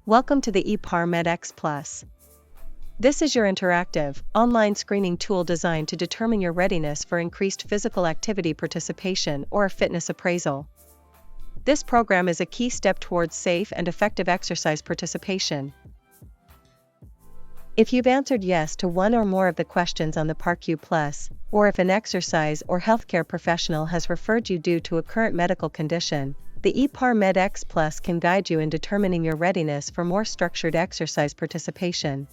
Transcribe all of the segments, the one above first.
Welcome to the ePARmed-X Plus. This is your interactive, online screening tool designed to determine your readiness for increased physical activity participation or a fitness appraisal. This program is a key step towards safe and effective exercise participation. If you've answered yes to one or more of the questions on the PARQ Plus, or if an exercise or healthcare professional has referred you due to a current medical condition, the ePARmed-X Plus can guide you in determining your readiness for more structured exercise participation.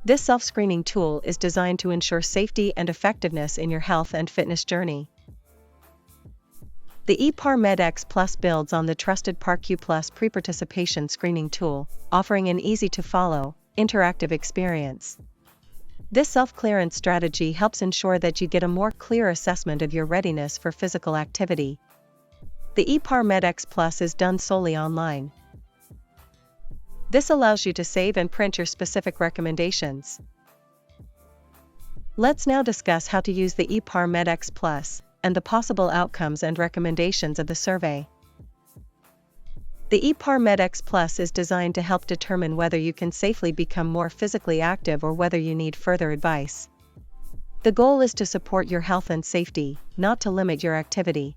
This self-screening tool is designed to ensure safety and effectiveness in your health and fitness journey. The ePARmed-X Plus builds on the trusted PARQ Plus pre-participation screening tool, offering an easy-to-follow, interactive experience. This self-clearance strategy helps ensure that you get a more clear assessment of your readiness for physical activity. The ePARmed-X Plus is done solely online. This allows you to save and print your specific recommendations. Let's now discuss how to use the ePARmed-X Plus and the possible outcomes and recommendations of the survey. The ePARmed-X Plus is designed to help determine whether you can safely become more physically active or whether you need further advice. The goal is to support your health and safety, not to limit your activity.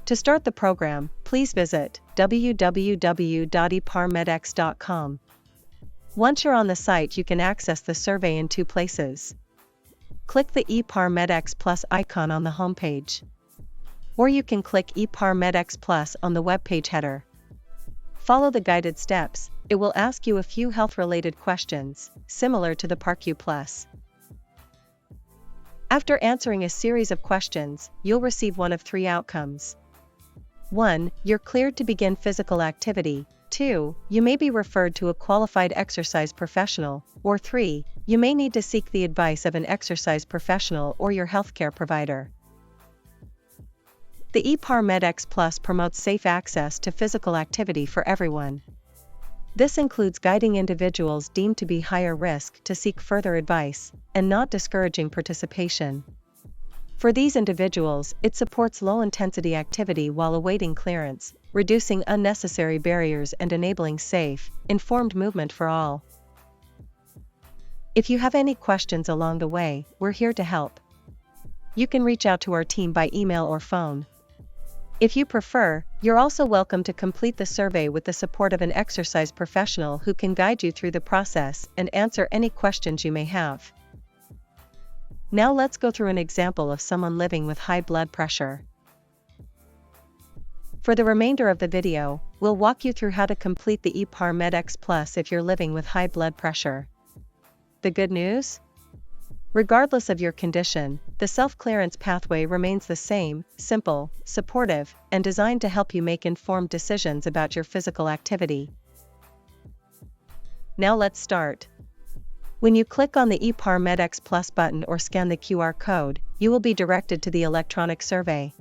To start the program, please visit www.eparmedx.com. Once you're on the site, you can access the survey in two places. Click the ePARmed-X Plus icon on the homepage. Or you can click ePARmed-X Plus on the webpage header. Follow the guided steps. It will ask you a few health-related questions, similar to the PARQ Plus. After answering a series of questions, you'll receive one of three outcomes. 1. You're cleared to begin physical activity. 2. You may be referred to a qualified exercise professional. Or 3. You may need to seek the advice of an exercise professional or your healthcare provider. The ePARmed-X Plus promotes safe access to physical activity for everyone. This includes guiding individuals deemed to be higher risk to seek further advice, and not discouraging participation. For these individuals, it supports low-intensity activity while awaiting clearance, reducing unnecessary barriers and enabling safe, informed movement for all. If you have any questions along the way, we're here to help. You can reach out to our team by email or phone. If you prefer, you're also welcome to complete the survey with the support of an exercise professional who can guide you through the process and answer any questions you may have. Now let's go through an example of someone living with high blood pressure. For the remainder of the video, we'll walk you through how to complete the ePARmed-X Plus if you're living with high blood pressure. The good news? Regardless of your condition, the self-clearance pathway remains the same, simple, supportive, and designed to help you make informed decisions about your physical activity. Now let's start. When you click on the ePARmed-X Plus button or scan the QR code, you will be directed to the electronic survey.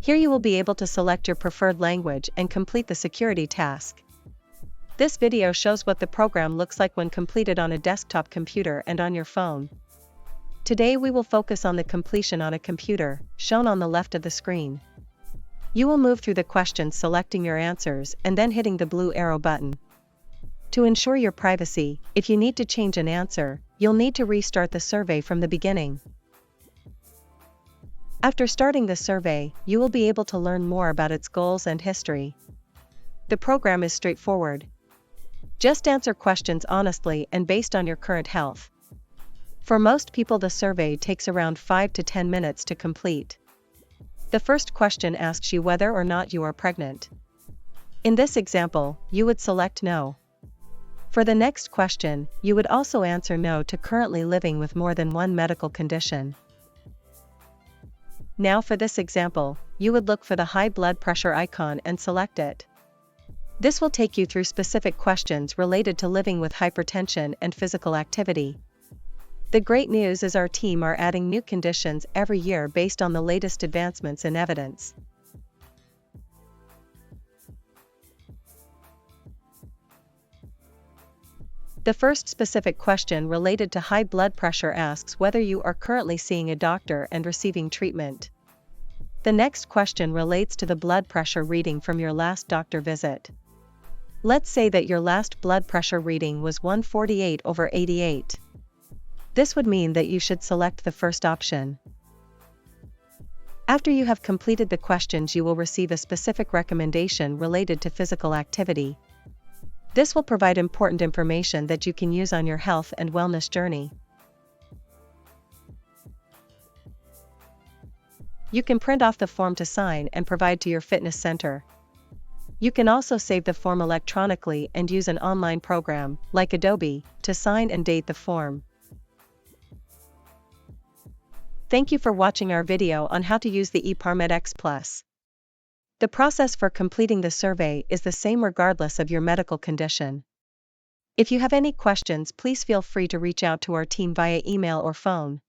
Here you will be able to select your preferred language and complete the security task. This video shows what the program looks like when completed on a desktop computer and on your phone. Today we will focus on the completion on a computer, shown on the left of the screen. You will move through the questions selecting your answers and then hitting the blue arrow button. To ensure your privacy, if you need to change an answer, you'll need to restart the survey from the beginning. After starting the survey, you will be able to learn more about its goals and history. The program is straightforward. Just answer questions honestly and based on your current health. For most people, the survey takes around 5 to 10 minutes to complete. The first question asks you whether or not you are pregnant. In this example, you would select no. For the next question, you would also answer no to currently living with more than one medical condition. Now for this example, you would look for the high blood pressure icon and select it. This will take you through specific questions related to living with hypertension and physical activity. The great news is our team are adding new conditions every year based on the latest advancements in evidence. The first specific question related to high blood pressure asks whether you are currently seeing a doctor and receiving treatment. The next question relates to the blood pressure reading from your last doctor visit. Let's say that your last blood pressure reading was 148/88. This would mean that you should select the first option. After you have completed the questions, you will receive a specific recommendation related to physical activity. This will provide important information that you can use on your health and wellness journey. You can print off the form to sign and provide to your fitness center. You can also save the form electronically and use an online program, like Adobe, to sign and date the form. Thank you for watching our video on how to use the ePARmed-X Plus. The process for completing the survey is the same regardless of your medical condition. If you have any questions, please feel free to reach out to our team via email or phone.